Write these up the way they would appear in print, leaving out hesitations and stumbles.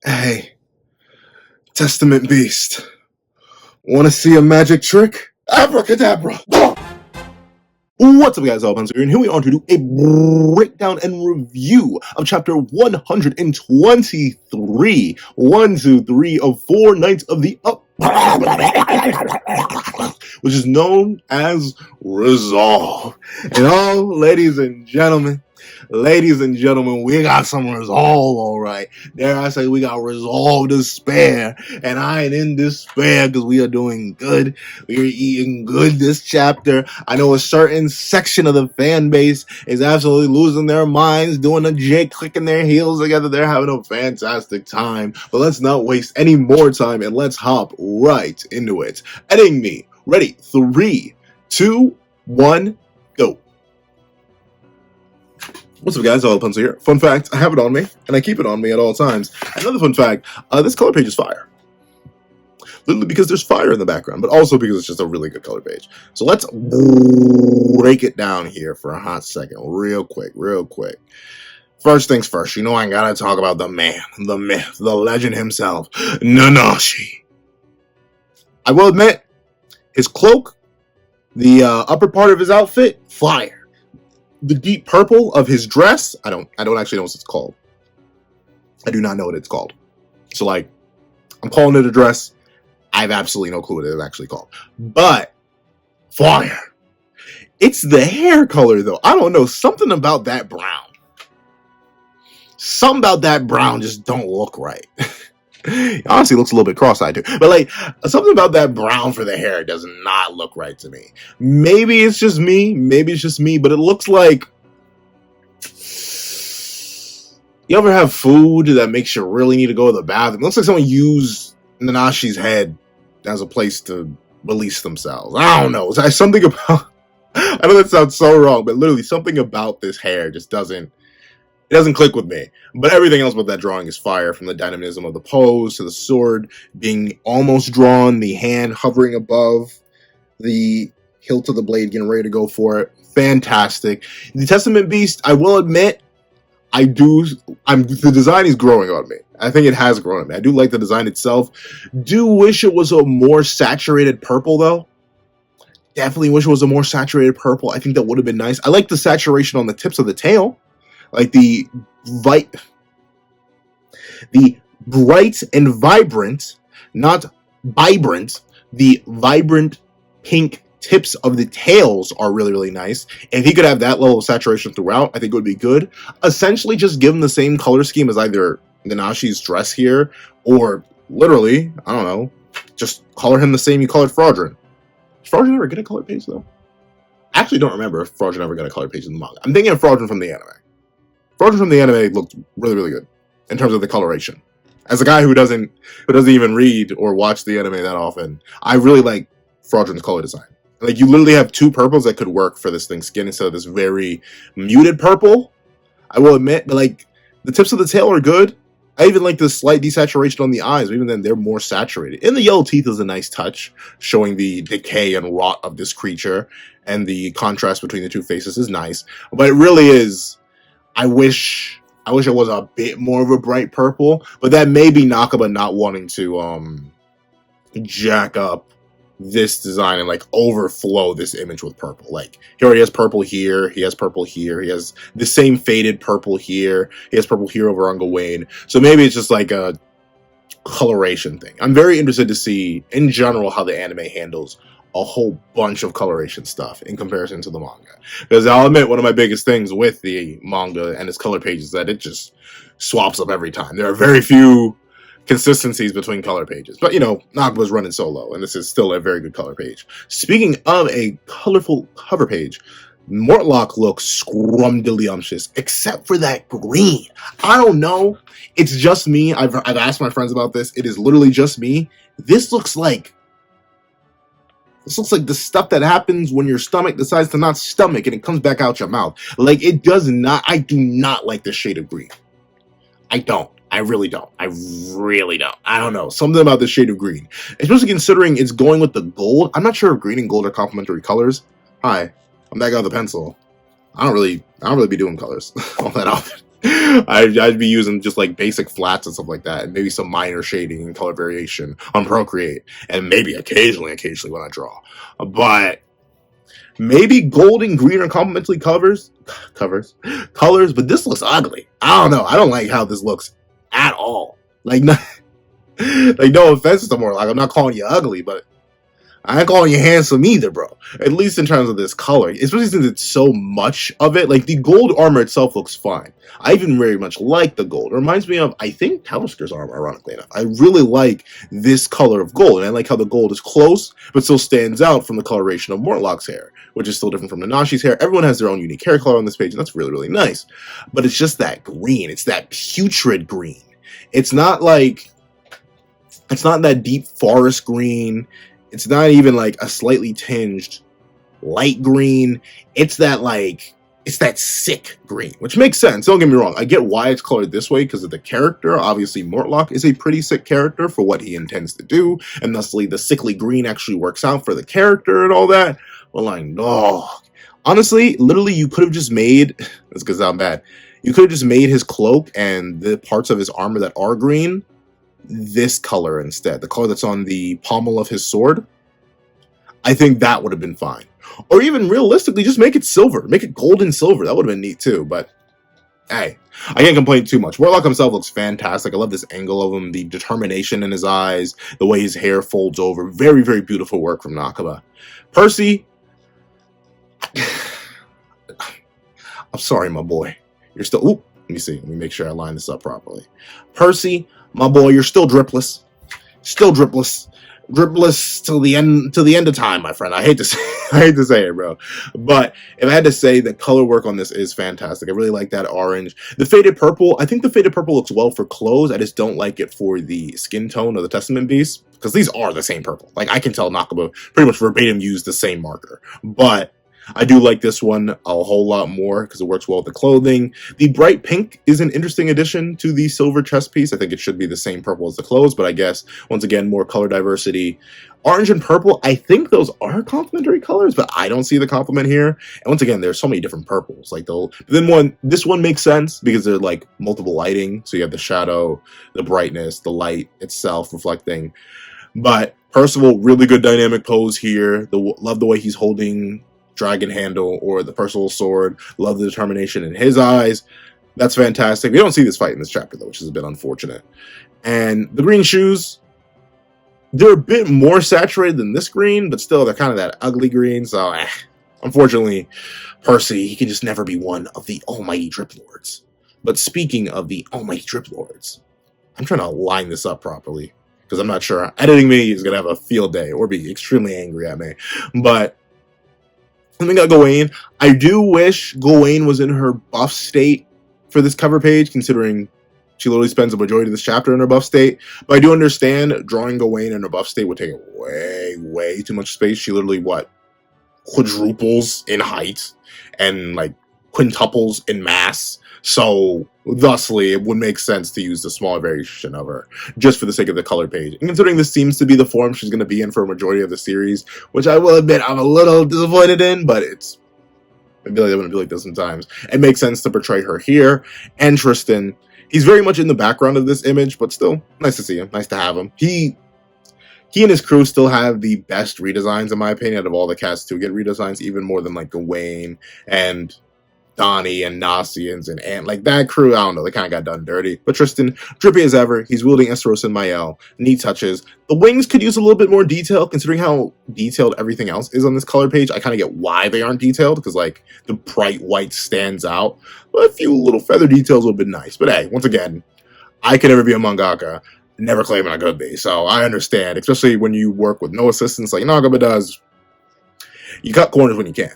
Hey, Testament Beast. Want to see a magic trick? Abracadabra! What's up, guys? All here, and here we are to do a breakdown and review of chapter 123. 1, 2, 3 of 4 Nights of the Up, which is known as Resolve. And ladies and gentlemen, we got some resolve, all right. Dare I say, we got resolve to spare, and I ain't in despair because we are doing good. We are eating good this chapter. I know a certain section of the fan base is absolutely losing their minds, doing a jig, clicking their heels together. They're having a fantastic time. But let's not waste any more time and let's hop right into it. Editing me. Ready? 3, 2, 1, go. What's up, guys? All Pencil here. Fun fact, I have it on me, and I keep it on me at all times. Another fun fact, this color page is fire. Literally because there's fire in the background, but also because it's just a really good color page. So let's break it down here for a hot second, real quick. First things first, you know I gotta talk about the man, the myth, the legend himself, Nanashi. I will admit, his cloak, the upper part of his outfit, fire. The deep purple of his dress, I don't actually know what it's called. I do not know what it's called. So, like, I'm calling it a dress. I have absolutely no clue what it is actually called. But, fire. It's the hair color, though. I don't know. Something about that brown. Something about that brown just don't look right. Honestly, looks a little bit cross-eyed too. But like, something about that brown for the hair does not look right to me. Maybe it's just me, but it looks like... You ever have food that makes you really need to go to the bathroom? It looks like someone used Nanashi's head as a place to release themselves. I don't know. It's something about... I know that sounds so wrong, but literally something about this hair just doesn't... It doesn't click with me, but everything else about that drawing is fire, from the dynamism of the pose to the sword being almost drawn, the hand hovering above the hilt of the blade, getting ready to go for it. Fantastic. The Testament Beast, I will admit, the design is growing on me. I think it has grown on me. I do like the design itself. Do wish it was a more saturated purple, though. Definitely wish it was a more saturated purple. I think that would have been nice. I like the saturation on the tips of the tail. Like the bright and vibrant, not vibrant, the vibrant pink tips of the tails are really, really nice. And if he could have that level of saturation throughout, I think it would be good. Essentially, just give him the same color scheme as either Nanashi's dress here, or literally, I don't know, just color him the same you colored Fraudrin. Does Fraudrin ever get a color page, though? I actually don't remember if Fraudrin ever got a color page in the manga. I'm thinking of Fraudrin from the anime. Fraudrin from the anime looked really, really good in terms of the coloration. As a guy who doesn't even read or watch the anime that often, I really like Fraudrin's color design. Like, you literally have two purples that could work for this thing's skin instead of this very muted purple. I will admit, but like, the tips of the tail are good. I even like the slight desaturation on the eyes, but even then they're more saturated. And the yellow teeth is a nice touch, showing the decay and rot of this creature, and the contrast between the two faces is nice. But it really is... I wish it was a bit more of a bright purple, but that may be Nakaba not wanting to jack up this design and like overflow this image with purple. Like, here he has purple here, he has purple here, he has the same faded purple here, he has purple here over on Gawain. So maybe it's just like a coloration thing. I'm very interested to see in general how the anime handles a whole bunch of coloration stuff in comparison to the manga, because I'll admit, one of my biggest things with the manga and its color pages is that it just swaps up every time. There are very few consistencies between color pages, but you know, Nakaba's running solo, and this is still a very good color page. Speaking of a colorful cover page, Mortlock looks scrumdiddlyumptious, except for that green. I don't know, it's just me. I've asked my friends about this. It is literally just me. This looks like the stuff that happens when your stomach decides to not stomach and it comes back out your mouth. Like, it does not... I do not like the shade of green. I don't. I really don't. I don't know. Something about the shade of green. Especially considering it's going with the gold. I'm not sure if green and gold are complementary colors. Hi, I'm that guy with the pencil. I don't really be doing colors all that often. I'd be using just like basic flats and stuff like that, and maybe some minor shading and color variation on Procreate, and maybe occasionally when I draw. But maybe gold and green are complementary colors. But this looks ugly. I don't know. I don't like how this looks at all. Like, no, like no offense to more. Like, I'm not calling you ugly, but I ain't calling you handsome either, bro. At least in terms of this color, especially since it's so much of it. Like, the gold armor itself looks fine. I even very much like the gold. It reminds me of, I think, Talisker's armor, ironically enough. I really like this color of gold, and I like how the gold is close, but still stands out from the coloration of Mortlock's hair, which is still different from Nanashi's hair. Everyone has their own unique hair color on this page, and that's really, really nice. But it's just that green. It's that putrid green. It's not that deep forest green. It's not even like a slightly tinged light green. It's that sick green, which makes sense. Don't get me wrong. I get why it's colored this way because of the character. Obviously, Mortlock is a pretty sick character for what he intends to do, and thusly the sickly green actually works out for the character and all that. But like, no. Honestly, literally, you could have just made, this could sound bad, you could have just made his cloak and the parts of his armor that are green this color instead, the color that's on the pommel of his sword. I think that would have been fine. Or even realistically, just make it silver, make it gold and silver. That would have been neat too. But hey, I can't complain too much. Mortlock himself looks fantastic. I love this angle of him, the determination in his eyes, the way his hair folds over. Very, very beautiful work from Nakaba. Percy, I'm sorry, my boy. You're still, oop, let me see. Let me make sure I line this up properly. Percy, my boy, you're still dripless. Still dripless. Dripless till the end of time, my friend. I hate to say it, bro. But if I had to say, the color work on this is fantastic. I really like that orange. The faded purple, I think the faded purple looks well for clothes. I just don't like it for the skin tone of the Testament Beast, because these are the same purple. Like, I can tell Nakaba pretty much verbatim used the same marker. But I do like this one a whole lot more because it works well with the clothing. The bright pink is an interesting addition to the silver chest piece. I think it should be the same purple as the clothes, but I guess, once again, more color diversity. Orange and purple, I think those are complementary colors, but I don't see the complement here. And once again, there's so many different purples. Like, this one makes sense because they're like multiple lighting. So you have the shadow, the brightness, the light itself reflecting. But Percival, really good dynamic pose here. Love the way he's holding dragon handle or the Percival sword. Love the determination in his eyes. That's fantastic. We don't see this fight in this chapter though, which is a bit unfortunate. And the green shoes, they're a bit more saturated than this green, but still they're kind of that ugly green. So unfortunately, Percy, he can just never be one of the almighty Drip Lords. But speaking of the almighty Drip Lords, I'm trying to line this up properly because I'm not sure. Editing me is gonna have a field day or be extremely angry at me. But something got Gawain. I do wish Gawain was in her buff state for this cover page, considering she literally spends the majority of this chapter in her buff state. But I do understand drawing Gawain in her buff state would take way, way too much space. She literally, quadruples in height and like quintuples in mass. So thusly, it would make sense to use the smaller variation of her just for the sake of the color page. And considering this seems to be the form she's going to be in for a majority of the series, which I will admit I'm a little disappointed in, but I feel like I'm going to be like this sometimes. It makes sense to portray her here. And Tristan, he's very much in the background of this image, but still nice to see him. Nice to have him. He and his crew still have the best redesigns, in my opinion, out of all the cast to get redesigns, even more than like Gawain and Donnie and Nasians and Ant. Like, that crew, I don't know, they kind of got done dirty. But Tristan, drippy as ever. He's wielding Esteros and Mael. Neat touches. The wings could use a little bit more detail, considering how detailed everything else is on this color page. I kind of get why they aren't detailed, because, like, the bright white stands out. But a few little feather details would have been nice. But hey, once again, I could never be a mangaka. Never claiming I could be. So I understand, especially when you work with no assistance like Nakaba does. You cut corners when you can.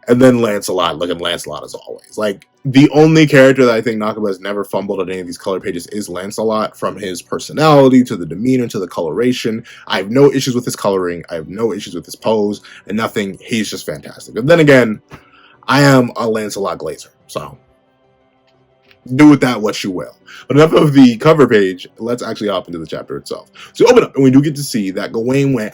And then Lancelot, looking Lancelot as always. Like, the only character that I think Nakaba has never fumbled on any of these color pages is Lancelot, from his personality to the demeanor to the coloration. I have no issues with his coloring. I have no issues with his pose and nothing. He's just fantastic. But then again, I am a Lancelot glazer. So do with that what you will. But enough of the cover page. Let's actually hop into the chapter itself. So open up, and we do get to see that Gawain went,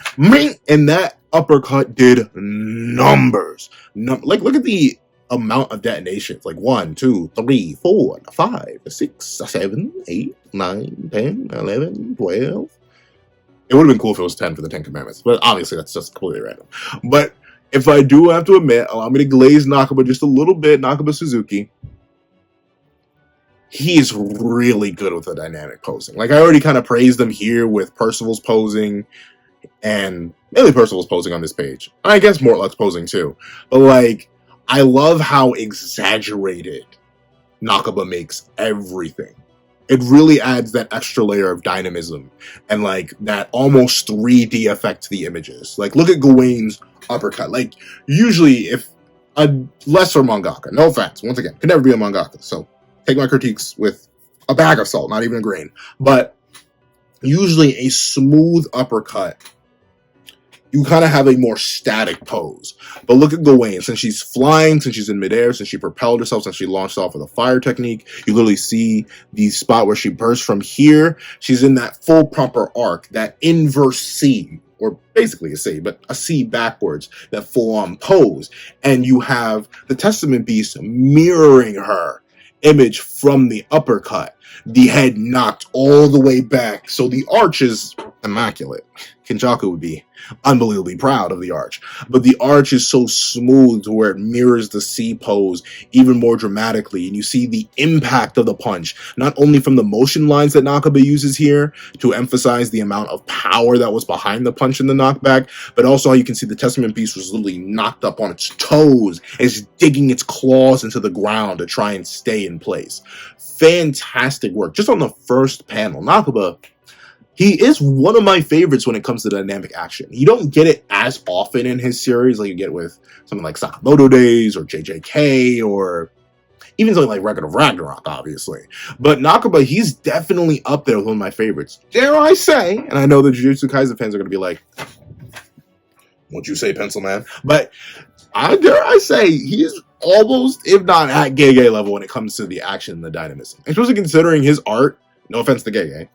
and that uppercut did numbers. Like, look at the amount of detonations, like 1, 2, 3, 4, 5, 6, 7, 8, 9, 10, 11, 12. It would have been cool if it was 10 for the 10 Commandments, but obviously that's just completely random. But if I do have to admit, allow me to glaze Nakaba just a little bit, Nakaba Suzuki, he's really good with the dynamic posing. Like, I already kind of praised him here with Percival's posing, and mainly Percival's posing on this page. I guess Mortluck's posing too. But, like, I love how exaggerated Nakaba makes everything. It really adds that extra layer of dynamism and, like, that almost 3D effect to the images. Like, look at Gawain's uppercut. Like, usually if a lesser mangaka, no offense, once again, could never be a mangaka, so take my critiques with a bag of salt, not even a grain. But usually a smooth uppercut, you kind of have a more static pose. But look at Gawain. Since she's flying, since she's in midair, since she propelled herself, since she launched off with a fire technique, you literally see the spot where she bursts from here. She's in that full proper arc, that inverse C, or basically a C, but a C backwards, that full-on pose. And you have the Testament Beast mirroring her image from the uppercut. The head knocked all the way back, so the arch is immaculate. Kenjaku would be unbelievably proud of the arch, but the arch is so smooth to where it mirrors the C pose even more dramatically, and you see the impact of the punch, not only from the motion lines that Nakaba uses here to emphasize the amount of power that was behind the punch in the knockback, but also how you can see the Testament Beast was literally knocked up on its toes, is digging its claws into the ground to try and stay in place. Fantastic work. Just on the first panel, Nakaba, he is one of my favorites when it comes to dynamic action. You don't get it as often in his series like you get with something like Sakamoto Days or JJK or even something like Record of Ragnarok, obviously. But Nakaba, he's definitely up there with one of my favorites. Dare I say, and I know the Jujutsu Kaisen fans are going to be like, what'd you say, Pencil Man? But dare I say, he's almost, if not at Gege level when it comes to the action and the dynamism. Especially considering his art, no offense to Gege,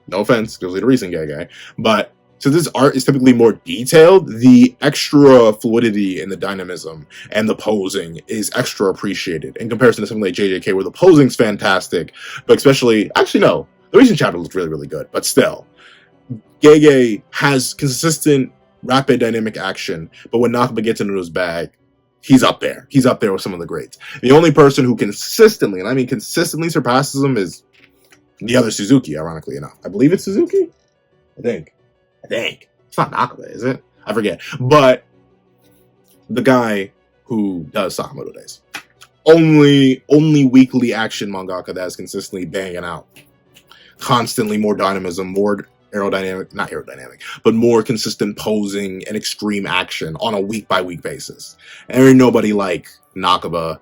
no offense, because he's a recent guy, but since this art is typically more detailed, the extra fluidity in the dynamism and the posing is extra appreciated in comparison to something like JJK, where the posing's fantastic, but especially, actually no, the recent chapter looks really, really good, but still, Gege has consistent, rapid dynamic action, but when Nakaba gets into his bag, he's up there. He's up there with some of the greats. The only person who consistently, and I mean consistently, surpasses him is the other Suzuki, ironically enough. I believe it's Suzuki? I think. It's not Nakaba, is it? I forget. But the guy who does Sakamoto Days. Only weekly action mangaka that is consistently banging out. Constantly more dynamism, more not aerodynamic, but more consistent posing and extreme action on a week-by-week basis. And there ain't nobody like Nakaba.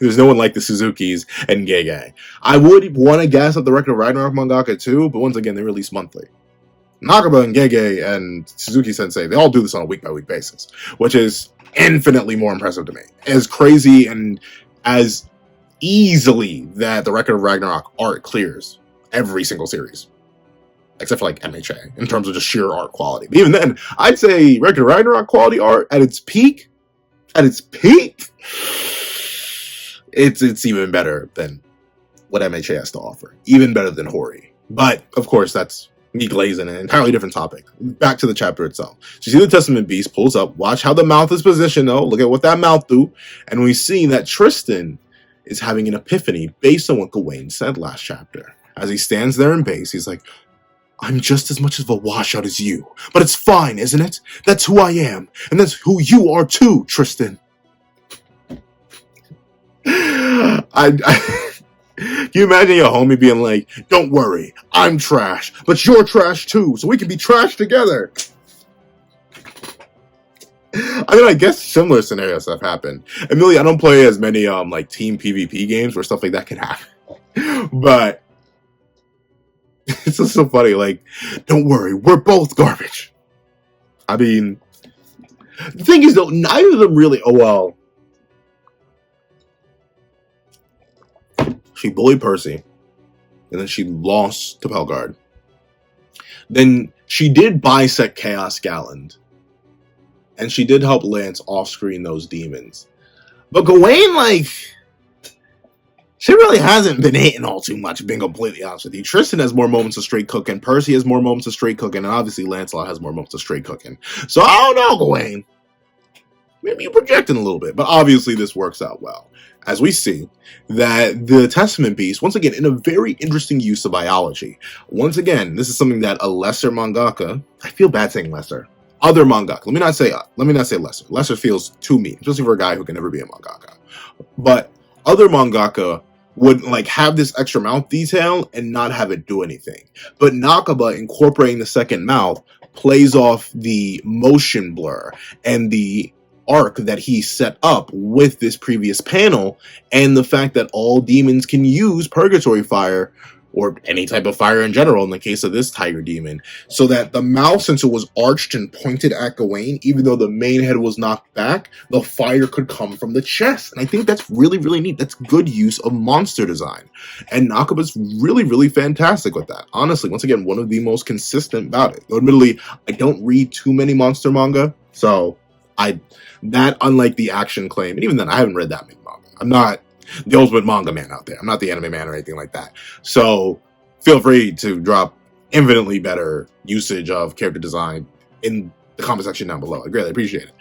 There's no one like the Suzukis and Gege. I would want to guess at the Record of Ragnarok mangaka too, but once again, they release monthly. Nakaba and Gege and Suzuki Sensei, they all do this on a week-by-week basis, which is infinitely more impressive to me. As crazy and as easily that the Record of Ragnarok art clears every single series, except for like MHA, in terms of just sheer art quality. But even then, I'd say Record of Ragnarok quality art at its peak, it's even better than what MHA has to offer. Even better than Hori. But, of course, that's me glazing an entirely different topic. Back to the chapter itself. So you see the Testament Beast pulls up. Watch how the mouth is positioned, though. Look at what that mouth do. And we see that Tristan is having an epiphany based on what Gawain said last chapter. As he stands there in base, he's like, I'm just as much of a washout as you. But it's fine, isn't it? That's who I am. And that's who you are too, Tristan. Can you imagine your homie being like, don't worry, I'm trash, but you're trash too, so we can be trash together. I mean, I guess similar scenarios have happened. Admittedly, I don't play as many like team PvP games where stuff like that can happen. But it's just so funny, like, don't worry, we're both garbage. I mean, the thing is though, neither of them really, she bullied Percy, and then she lost to Pelgard. Then she did bisect Chaos Galland, and she did help Lance off-screen those demons. But Gawain, like, she really hasn't been hitting all too much, being completely honest with you. Tristan has more moments of straight cooking. Percy has more moments of straight cooking. And obviously Lancelot has more moments of straight cooking. So I don't know, Gawain. Maybe you're projecting a little bit. But obviously this works out well. As we see that the Testament piece, once again, in a very interesting use of biology. Once again, this is something that a lesser mangaka, I feel bad saying lesser, other mangaka, let me not say lesser. Lesser feels too mean, especially for a guy who can never be a mangaka. But other mangaka would like have this extra mouth detail and not have it do anything. But Nakaba incorporating the second mouth plays off the motion blur and the arc that he set up with this previous panel, and the fact that all demons can use purgatory fire or any type of fire in general in the case of this tiger demon, so that the mouth, since it was arched and pointed at Gawain, even though the main head was knocked back, the fire could come from the chest. And I think that's really, really neat. That's good use of monster design. And Nakaba's really, really fantastic with that. Honestly, once again, one of the most consistent about it. Though admittedly, I don't read too many monster manga, so unlike the action claim, and even then I haven't read that many manga. I'm not the ultimate manga man out there. I'm not the anime man or anything like that. So feel free to drop infinitely better usage of character design in the comment section down below. I greatly appreciate it.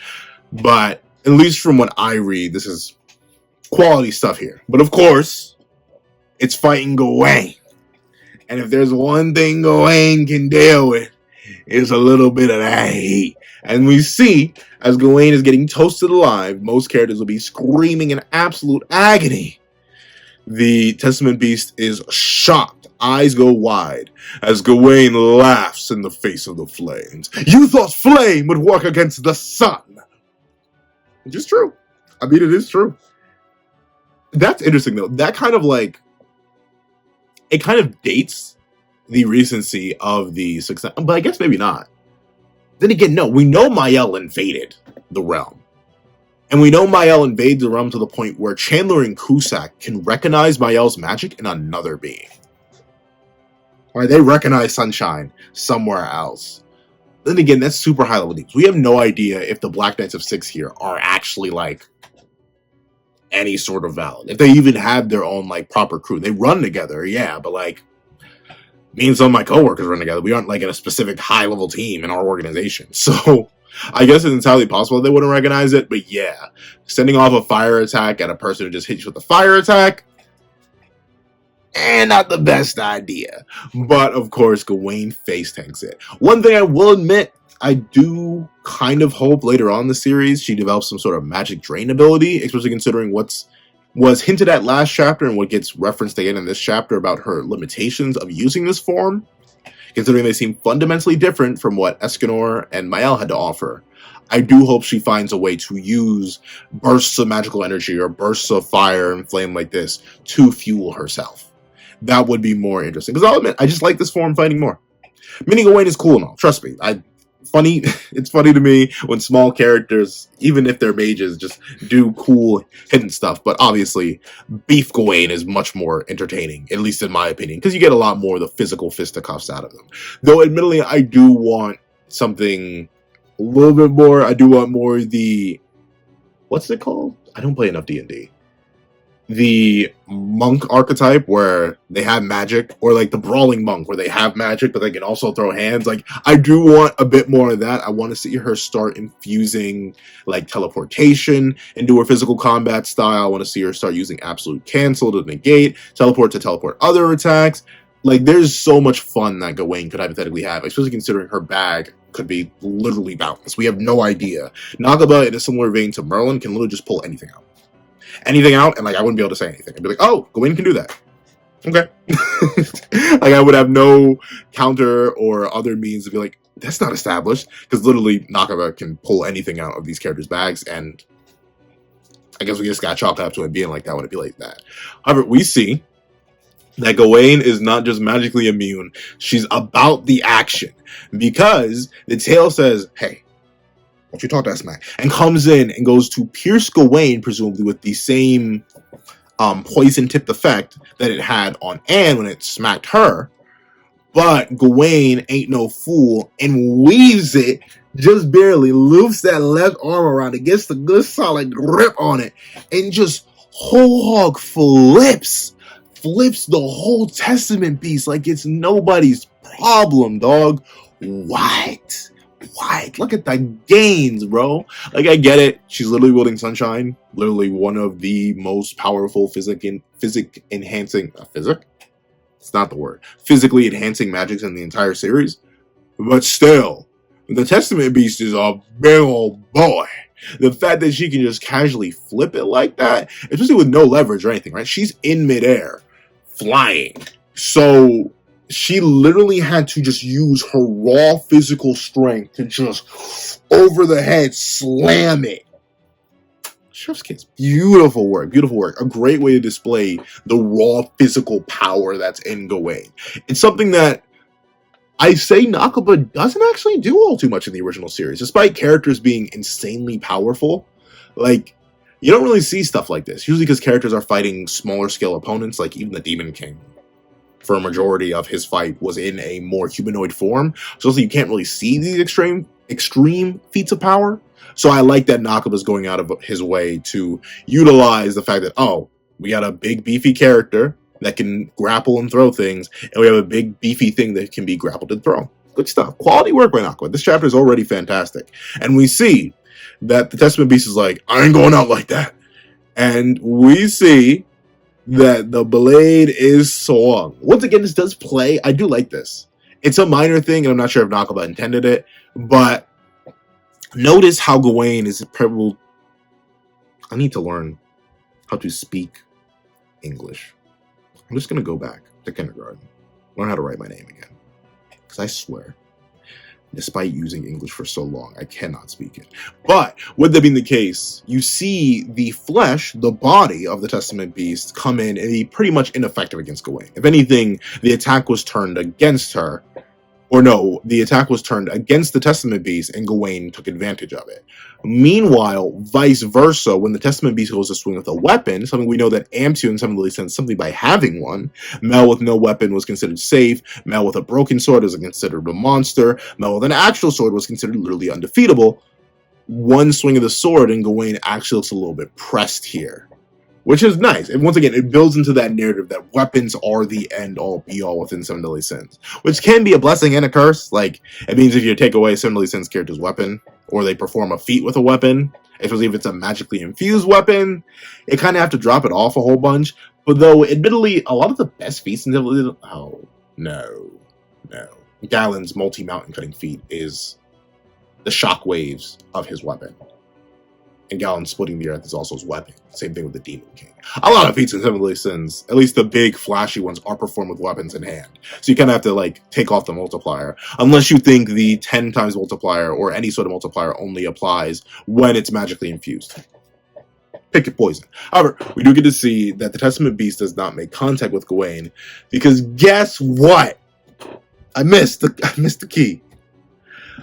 But at least from what I read, this is quality stuff here. But of course, it's fighting Gawain. And if there's one thing Gawain can deal with, it's a little bit of that heat. And we see, as Gawain is getting toasted alive, most characters will be screaming in absolute agony. The Testament Beast is shocked. Eyes go wide as Gawain laughs in the face of the flames. You thought flame would work against the sun. Which is true. I mean, it is true. That's interesting, though. That kind of like, it kind of dates the recency of the success, but I guess maybe not. Then again, no, we know Mael invaded the realm. And we know Mael invades the realm to the point where Chandler and Cusack can recognize Mael's magic in another being. Or they recognize Sunshine somewhere else. Then again, that's super high level news. We have no idea if the Black Knights of Six here are actually like any sort of valid. If they even have their own like proper crew. They run together, yeah, but like me and some of my coworkers run together. We aren't like in a specific high-level team in our organization. So I guess it's entirely possible they wouldn't recognize it. But yeah, sending off a fire attack at a person who just hits you with a fire attack, not the best idea. But of course, Gawain face tanks it. One thing I will admit, I do kind of hope later on in the series she develops some sort of magic drain ability, especially considering was hinted at last chapter and what gets referenced again in this chapter about her limitations of using this form, considering they seem fundamentally different from what Escanor and Mael had to offer. I do hope she finds a way to use bursts of magical energy or bursts of fire and flame like this to fuel herself. That would be more interesting, because I'll admit, I just like this form fighting more. Mini Gawain is cool and all, trust me. It's funny to me when small characters, even if they're mages, just do cool hidden stuff. But obviously, Beef Gawain is much more entertaining, at least in my opinion, because you get a lot more of the physical fisticuffs out of them. Though, admittedly, I do want something a little bit more. I do want more of the, what's it called? I don't play enough D&D. The monk archetype where they have magic, or like the brawling monk where they have magic but they can also throw hands. Like, I do want a bit more of that. I want to see her start infusing like teleportation into her physical combat style. I want to see her start using absolute cancel to negate, teleport to teleport other attacks. Like, there's so much fun that Gawain could hypothetically have, especially considering her bag could be literally boundless. We have no idea. Nakaba, in a similar vein to Merlin, can literally just pull anything out, and like I wouldn't be able to say anything. I'd be like, oh, Gawain can do that. Okay. Like, I would have no counter or other means to be like, that's not established, because literally Nakaba can pull anything out of these characters' bags, and I guess we just got chalked up to it being like that when it be like that. However, we see that Gawain is not just magically immune, she's about the action, because the tale says, hey, don't you talk that smack, and comes in and goes to pierce Gawain, presumably with the same poison tipped effect that it had on Anne when it smacked her. But Gawain ain't no fool and weaves it just barely, loops that left arm around it, gets the good solid grip on it, and just whole hog flips the whole testament piece like it's nobody's problem, dog. What? Look at the gains, bro. Like, I get it. She's literally wielding sunshine. Literally one of the most powerful physically enhancing magics in the entire series. But still, the Testament Beast is a big old boy. The fact that she can just casually flip it like that, especially with no leverage or anything, right? She's in midair, flying. So she literally had to just use her raw physical strength to just over the head slam it. Chef's kiss. Beautiful work. A great way to display the raw physical power that's in Gawain. It's something that I say Nakaba doesn't actually do all too much in the original series, despite characters being insanely powerful. Like, you don't really see stuff like this, usually because characters are fighting smaller scale opponents, like even the Demon King, for a majority of his fight, was in a more humanoid form, so you can't really see these extreme feats of power. So I like that Nakaba's going out of his way to utilize the fact that, oh, we got a big beefy character that can grapple and throw things, and we have a big beefy thing that can be grappled and thrown. Good stuff. Quality work by Nakaba. This chapter is already fantastic. And we see that the Testament Beast is like, I ain't going out like that. And we see that the blade is swung. Once again, this does play. I do like this. It's a minor thing, and I'm not sure if Nakaba intended it, but notice how Gawain is probably... I need to learn how to speak English. I'm just going to go back to kindergarten, learn how to write my name again. Because I swear, despite using English for so long, I cannot speak it. But with that being the case, you see the flesh, the body of the Testament Beast come in and be pretty much ineffective against Gawain. If anything, the attack was turned against her. Or no, the attack was turned against the Testament Beast and Gawain took advantage of it. Meanwhile, vice versa, when the Testament Beast goes to swing with a weapon, something we know that Amtu in some of the sense simply by having one, Mel with no weapon was considered safe, Mel with a broken sword was considered a monster, Mel with an actual sword was considered literally undefeatable. One swing of the sword and Gawain actually looks a little bit pressed here, which is nice. And once again, it builds into that narrative that weapons are the end-all, be-all within Seven Deadly Sins, which can be a blessing and a curse. Like, it means if you take away Seven Deadly Sins character's weapon, or they perform a feat with a weapon, especially if it's a magically infused weapon, it kind of have to drop it off a whole bunch. But though, admittedly, a lot of the best feats in Deadly... Oh, no. Galen's multi-mountain cutting feat is the shockwaves of his weapon. And Galen splitting the earth is also his weapon. Same thing with the Demon King. A lot of feats in Seven Deadly Sins, at least the big flashy ones, are performed with weapons in hand. So you kind of have to like take off the multiplier, unless you think the 10 times multiplier or any sort of multiplier only applies when it's magically infused. Pick your poison. However, we do get to see that the Testament Beast does not make contact with Gawain, because guess what? I missed the key.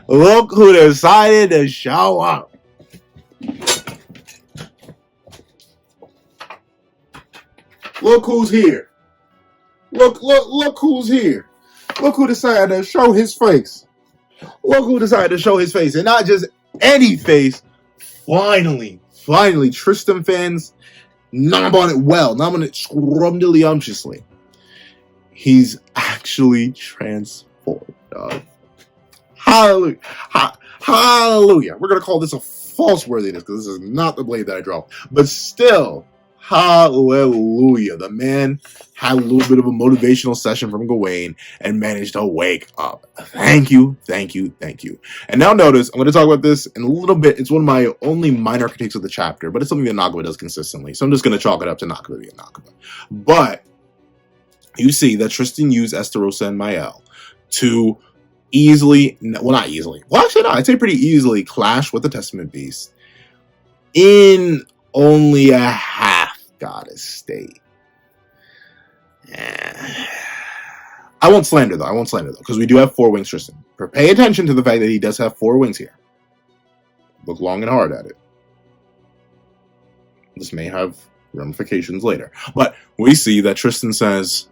Look who decided to show up. Look who's here. Look who's here. Look who decided to show his face. Look who decided to show his face. And not just any face. Finally, Tristan fans, nom on it well. Nom on it scrumdiddlyumptiously. He's actually transformed, dog. Hallelujah. Hallelujah. We're going to call this a false worthiness because this is not the blade that I draw. But still, hallelujah. The man had a little bit of a motivational session from Gawain and managed to wake up. Thank you. And now notice, I'm going to talk about this in a little bit. It's one of my only minor critiques of the chapter, but it's something that Nakaba does consistently. So I'm just going to chalk it up to Nakaba being Nakaba. But you see that Tristan used Esterosa and Mael to easily, well, not easily, well, actually, no, I'd say pretty easily clash with the Testament Beast in only a half goddess state. I won't slander though, because we do have 4 wings Tristan. Pay attention to the fact that he does have 4 wings here. Look long and hard at it. This may have ramifications later. But we see that Tristan says,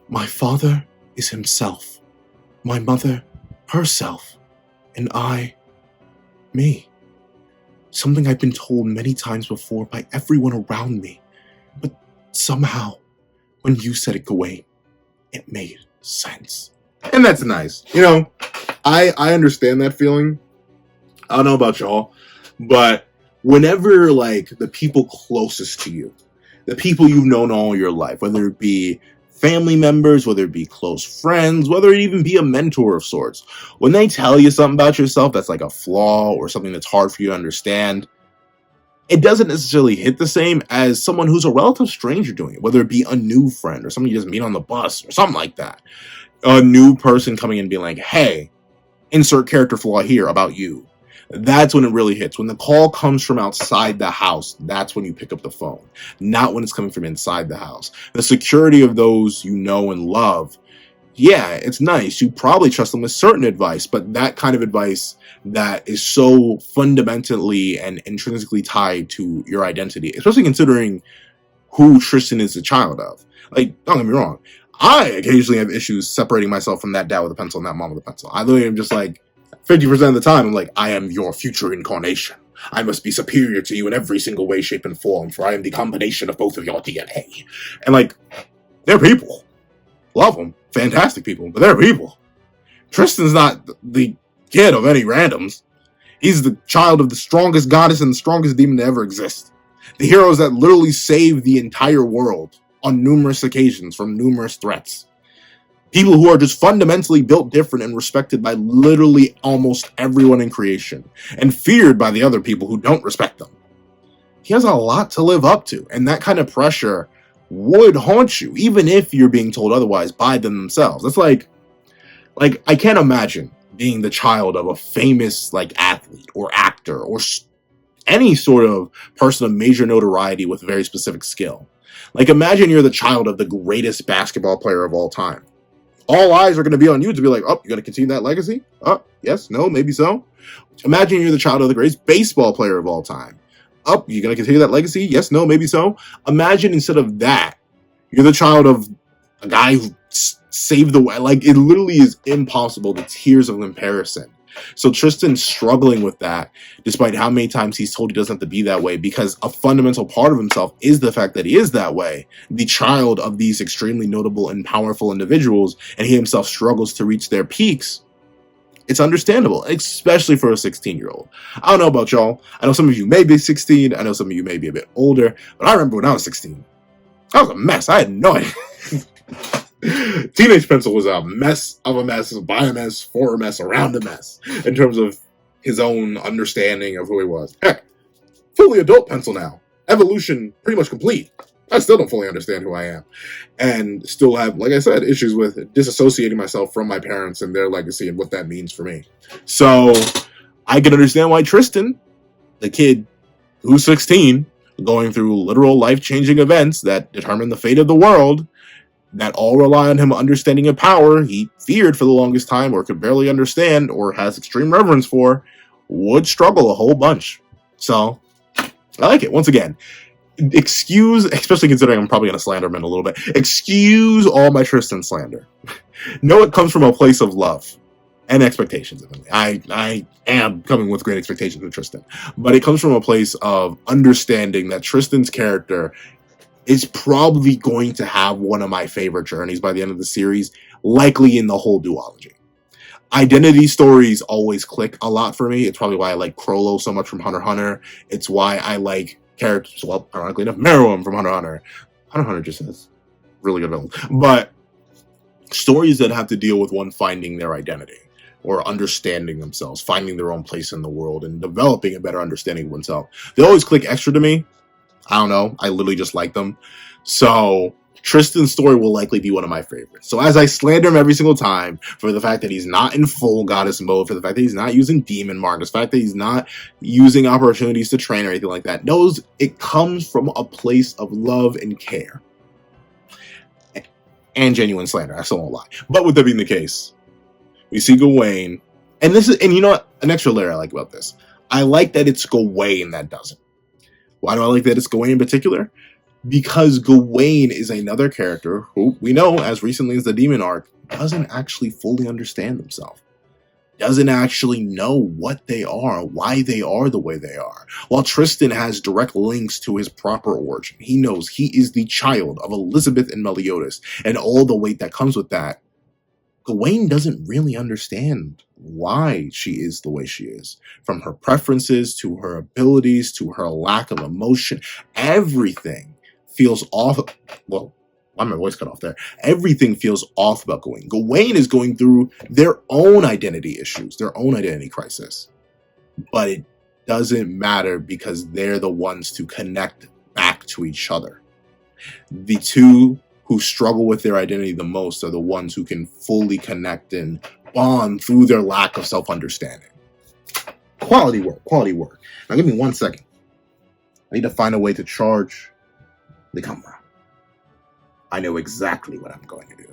"My father is himself my mother herself, and I, me. Something I've been told many times before by everyone around me, but somehow, when you said it, Gawain, it made sense. And that's nice. You know, I understand that feeling. I don't know about y'all, but whenever, like, the people closest to you, the people you've known all your life, whether it be family members, whether it be close friends, whether it even be a mentor of sorts, when they tell you something about yourself that's like a flaw or something that's hard for you to understand, it doesn't necessarily hit the same as someone who's a relative stranger doing it, whether it be a new friend or someone you just meet on the bus or something like that. A new person coming in and being like, hey, insert character flaw here about you. That's when it really hits. When the call comes from outside the house, that's when you pick up the phone, not when it's coming from inside the house. The security of those you know and love, yeah, it's nice. You probably trust them with certain advice, but that kind of advice that is so fundamentally and intrinsically tied to your identity, especially considering who Tristan is a child of. Like, don't get me wrong, I occasionally have issues separating myself from that dad with a pencil and that mom with a pencil. I literally am just like, 50% of the time, I'm like, I am your future incarnation. I must be superior to you in every single way, shape, and form, for I am the combination of both of your DNA. And, like, they're people. Love them. Fantastic people, but they're people. Tristan's not the kid of any randoms. He's the child of the strongest goddess and the strongest demon to ever exist. The heroes that literally saved the entire world on numerous occasions from numerous threats. People who are just fundamentally built different and respected by literally almost everyone in creation, and feared by the other people who don't respect them. He has a lot to live up to, and that kind of pressure would haunt you, even if you're being told otherwise by them themselves. That's like I can't imagine being the child of a famous, like, athlete or actor or any sort of person of major notoriety with very specific skill. Like, imagine you're the child of the greatest basketball player of all time. All eyes are going to be on you to be like, oh, you're going to continue that legacy? Oh, yes, no, maybe so. Imagine you're the child of the greatest baseball player of all time. Oh, you're going to continue that legacy? Yes, no, maybe so. Imagine instead of that, you're the child of a guy who saved the world. Like, it literally is impossible to tears of comparison. So Tristan's struggling with that, despite how many times he's told he doesn't have to be that way, because a fundamental part of himself is the fact that he is that way, the child of these extremely notable and powerful individuals, and he himself struggles to reach their peaks. It's understandable, especially for a 16-year-old. I don't know about y'all. I know some of you may be 16. I know some of you may be a bit older, but I remember when I was 16. I was a mess. I had no idea. Teenage Pencil was a mess of a mess, by a mess, for a mess, around a mess, in terms of his own understanding of who he was. Heck, fully adult Pencil now. Evolution pretty much complete. I still don't fully understand who I am. And still have, like I said, issues with disassociating myself from my parents and their legacy and what that means for me. So, I can understand why Tristan, the kid who's 16, going through literal life-changing events that determine the fate of the world, that all rely on him understanding a power he feared for the longest time or could barely understand or has extreme reverence for, would struggle a whole bunch. So, I like it. Once again, excuse, especially considering I'm probably going to slander him in a little bit, excuse all my Tristan slander. No, it comes from a place of love and expectations of him. I am coming with great expectations of Tristan, but it comes from a place of understanding that Tristan's character is probably going to have one of my favorite journeys by the end of the series, likely in the whole duology. Identity stories always click a lot for me. It's probably why I like Crollo so much from Hunter x Hunter. It's why I like characters, well, ironically enough, Meruem from Hunter x Hunter. Hunter x Hunter just has really good villains. But stories that have to deal with one finding their identity or understanding themselves, finding their own place in the world, and developing a better understanding of oneself, they always click extra to me. I don't know. I literally just like them. So Tristan's story will likely be one of my favorites. So as I slander him every single time for the fact that he's not in full goddess mode, for the fact that he's not using demon mark, the fact that he's not using opportunities to train or anything like that, knows it comes from a place of love and care. And genuine slander. I still won't lie. But with that being the case, we see Gawain. And this is, and you know what? An extra layer I like about this. I like that it's Gawain that does it. Why do I like that it's Gawain in particular? Because Gawain is another character who we know as recently as the Demon arc doesn't actually fully understand themselves, doesn't actually know what they are, why they are the way they are. While Tristan has direct links to his proper origin, he knows he is the child of Elizabeth and Meliodas, and all the weight that comes with that. Gawain doesn't really understand why she is the way she is. From her preferences to her abilities to her lack of emotion, everything feels off. Well, why my voice cut off there? Everything feels off about Gawain. Gawain is going through their own identity issues, their own identity crisis. But it doesn't matter because they're the ones to connect back to each other. The two who struggle with their identity the most are the ones who can fully connect and bond through their lack of self-understanding. Quality work, quality work. Now give me 1 second. I need to find a way to charge the camera. I know exactly what I'm going to do.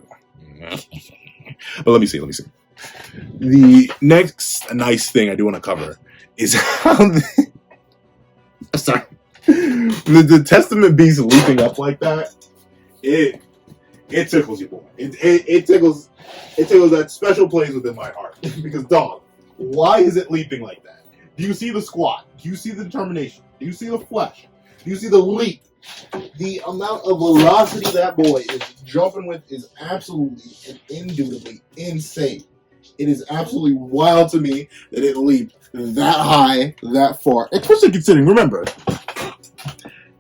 But let me see. The next nice thing I do want to cover is how the Testament beast leaping up like that. It tickles you, boy. It tickles that special place within my heart. Because, dog, why is it leaping like that? Do you see the squat? Do you see the determination? Do you see the flesh? Do you see the leap? The amount of velocity that boy is jumping with is absolutely and indubitably insane. It is absolutely wild to me that it leaped that high, that far. Especially considering, remember,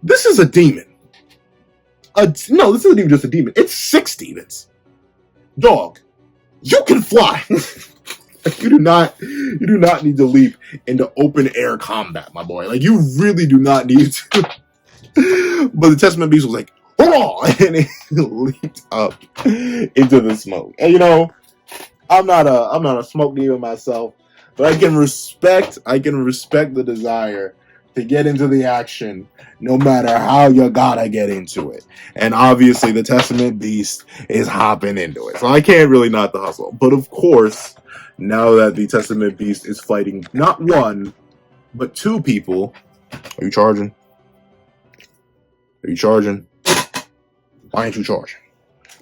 this is a demon. No, this isn't even just a demon. It's 6 demons. Dog, you can fly. You do not need to leap into open air combat, my boy. Like, you really do not need to. But the Testament beast was like, hurrah! And it leaped up into the smoke. And you know, I'm not a smoke demon myself, but I can respect the desire to get into the action, no matter how you gotta get into it. And obviously, the Testament beast is hopping into it, so I can't really knock the hustle. But of course, now that the Testament beast is fighting not 1, but 2 people, are you charging? Are you charging? Why aren't you charging?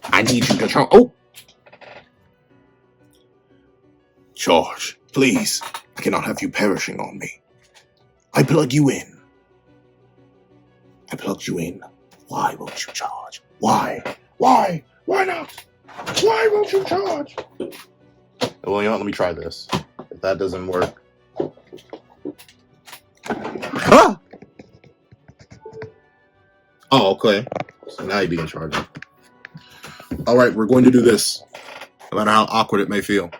I need you to charge. Oh! Charge, please. I cannot have you perishing on me. I plug you in. I plugged you in. Why won't you charge? Why? Why? Why not? Why won't you charge? Well, you know what? Let me try this. If that doesn't work. Ah! Oh, okay. So now you begin charging. Alright, we're going to do this. No matter how awkward it may feel.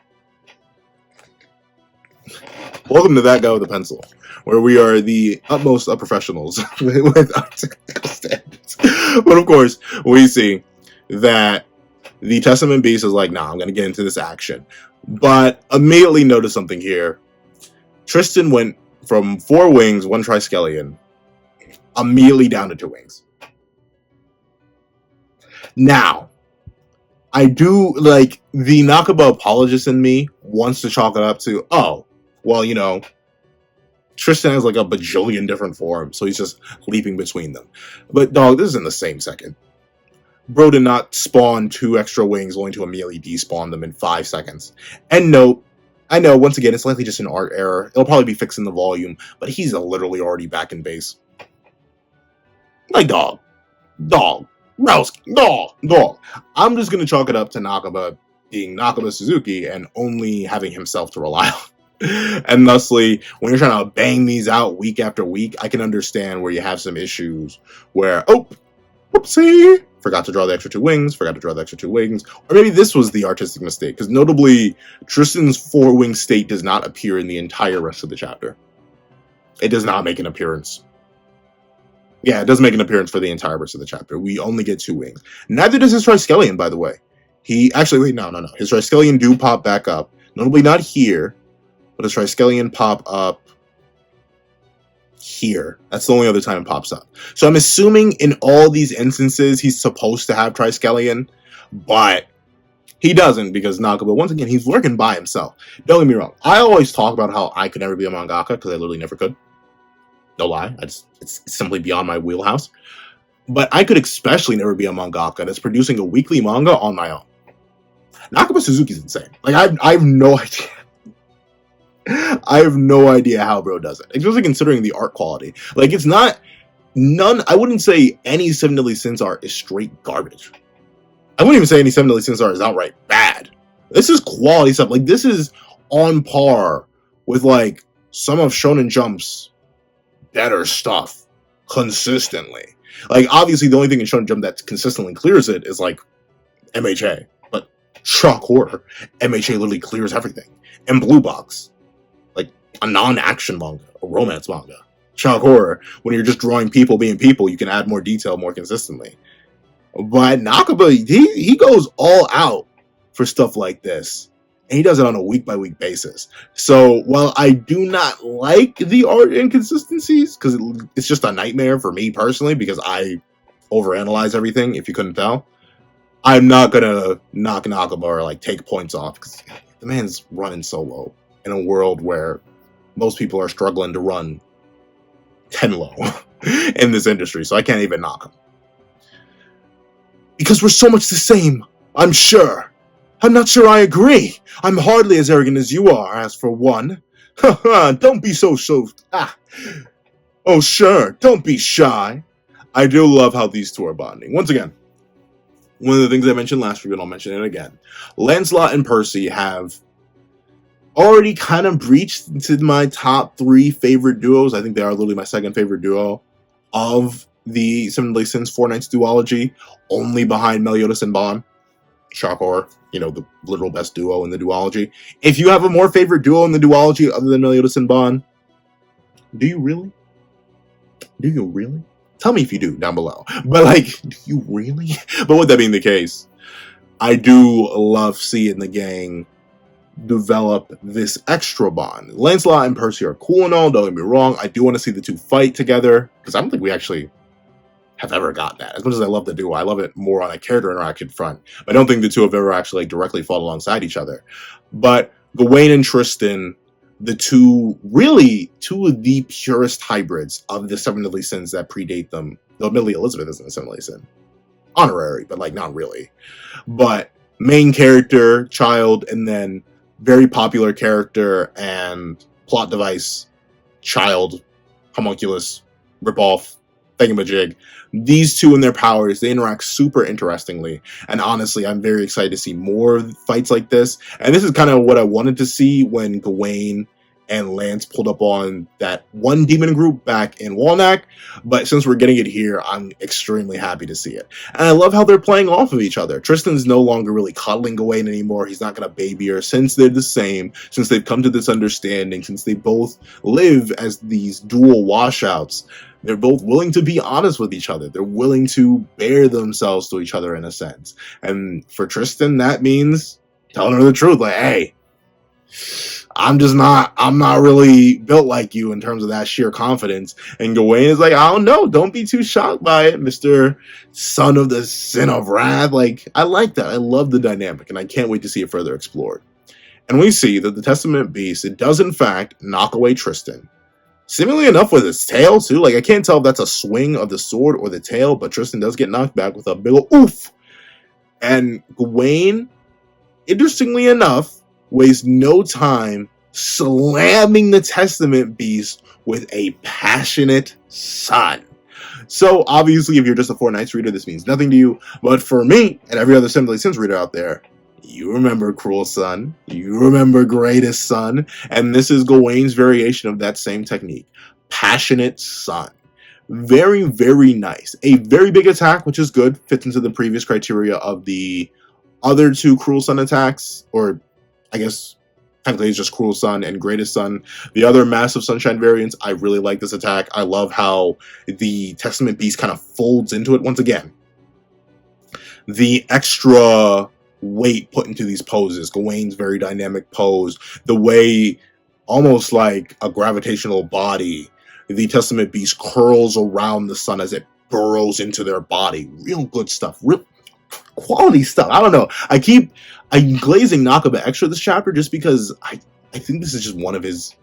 Welcome to That Guy with a Pencil, where we are the utmost of professionals with our technical standards. But of course, we see that the Testament beast is like, nah, I'm going to get into this action. But immediately notice something here. Tristan went from 4 wings, 1 triskelion, immediately down to 2 wings. Now, I do, like, the Nakaba apologist in me wants to chalk it up to, oh, well, you know, Tristan has like a bajillion different forms, so he's just leaping between them. But, dog, this is in the same second. Bro did not spawn 2 extra wings only to immediately despawn them in 5 seconds. And no, I know, once again, it's likely just an art error. It'll probably be fixing the volume, but he's literally already back in base. Like, dog. Rowski, dog. I'm just going to chalk it up to Nakaba being Nakaba Suzuki and only having himself to rely on. And thusly, when you're trying to bang these out week after week, I can understand where you have some issues where, oh, whoopsie, forgot to draw the extra 2 wings, or maybe this was the artistic mistake, because notably, Tristan's 4-wing state does not appear in the entire rest of the chapter. It does not make an appearance. Yeah, it doesn't make an appearance for the entire rest of the chapter. We only get 2 wings. Neither does his Triskelion, by the way. He, actually, wait, no. His Triskelion do pop back up. Notably not here, but his Triskelion pop up here. That's the only other time it pops up. So I'm assuming in all these instances, he's supposed to have Triskelion, but he doesn't because Nakaba, once again, he's working by himself. Don't get me wrong. I always talk about how I could never be a mangaka because I literally never could. No lie. It's simply beyond my wheelhouse. But I could especially never be a mangaka that's producing a weekly manga on my own. Nakaba Suzuki's insane. Like I have no idea. I have no idea how bro does it. Especially considering the art quality. Like it's not none. I wouldn't say any Seven Deadly Sins art is straight garbage. I wouldn't even say any Seven Deadly Sins art is outright bad. This is quality stuff. Like this is on par with like some of Shonen Jump's better stuff consistently. Like obviously the only thing in Shonen Jump that consistently clears it is like MHA, but shock horror, MHA literally clears everything. And Blue Box, like a non-action manga, a romance manga. Shock horror, when you're just drawing people being people, you can add more detail more consistently. But Nakaba, he goes all out for stuff like this. And he does it on a week-by-week basis. So while I do not like the art inconsistencies, because it's just a nightmare for me personally, because I overanalyze everything, if you couldn't tell, I'm not going to knock Nakaba or like take points off, because the man's running solo in a world where most people are struggling to run 10 low in this industry, so I can't even knock him. Because we're so much the same, I'm sure. I'm not sure I agree. I'm hardly as arrogant as you are, as for one. Don't be so... Oh, sure, don't be shy. I do love how these two are bonding. Once again, one of the things I mentioned last week, and I'll mention it again. Lancelot and Percy have already kind of breached into my top 3 favorite duos. I think they are literally my second favorite duo of the Seven Deadly Sins 4 Knights duology, only behind Meliodas and Bon. Shock horror, you know, the literal best duo in the duology. If you have a more favorite duo in the duology other than Meliodas and Bon, do you really? Do you really? Tell me if you do down below. But like, do you really? But with that being the case, I do love seeing the gang develop this extra bond. Lancelot and Percy are cool and all, don't get me wrong. I do want to see the two fight together, because I don't think we actually have ever got that. As much as I love the duo, I love it more on a character interaction front. But I don't think the two have ever actually like directly fought alongside each other. But Gawain and Tristan, the two of the purest hybrids of the Seven Deadly Sins that predate them. Though admittedly Elizabeth isn't a Seven Deadly Sin. Honorary, but like not really. But main character, child, and then very popular character and plot device, child, homunculus, ripoff, thingamajig. These two and their powers, they interact super interestingly. And honestly, I'm very excited to see more fights like this. And this is kind of what I wanted to see when Gawain and Lance pulled up on that one demon group back in Walnack. But since we're getting it here, I'm extremely happy to see it. And I love how they're playing off of each other. Tristan's no longer really cuddling Gawain anymore. He's not going to baby her. Since they're the same, since they've come to this understanding, since they both live as these dual washouts, they're both willing to be honest with each other. They're willing to bare themselves to each other in a sense. And for Tristan, that means telling her the truth. Like, hey, I'm not really built like you in terms of that sheer confidence. And Gawain is like, I don't know. Don't be too shocked by it, Mr. Son of the Sin of Wrath. Like, I like that. I love the dynamic, and I can't wait to see it further explored. And we see that the Testament Beast, it does in fact knock away Tristan. Seemingly enough with his tail, too. Like, I can't tell if that's a swing of the sword or the tail, but Tristan does get knocked back with a big ol' oof. And Gawain, interestingly enough, wastes no time slamming the Testament Beast with a passionate son. So, obviously, if you're just a Four Knights reader, this means nothing to you. But for me, and every other Seven Deadly Sins reader out there, you remember Cruel Son, you remember Greatest Son, and this is Gawain's variation of that same technique. Passionate Son. Very, very nice. A very big attack, which is good, fits into the previous criteria of the other two Cruel Son attacks, or I guess technically it's just Cruel Son and Greatest Son. The other Massive Sunshine variants, I really like this attack. I love how the Testament Beast kind of folds into it once again. The extra weight put into these poses, Gawain's very dynamic pose, the way almost like a gravitational body, the Testament Beast curls around the sun as it burrows into their body. Real good stuff. Real quality stuff. I don't know. I'm glazing Nakaba extra this chapter just because I think this is just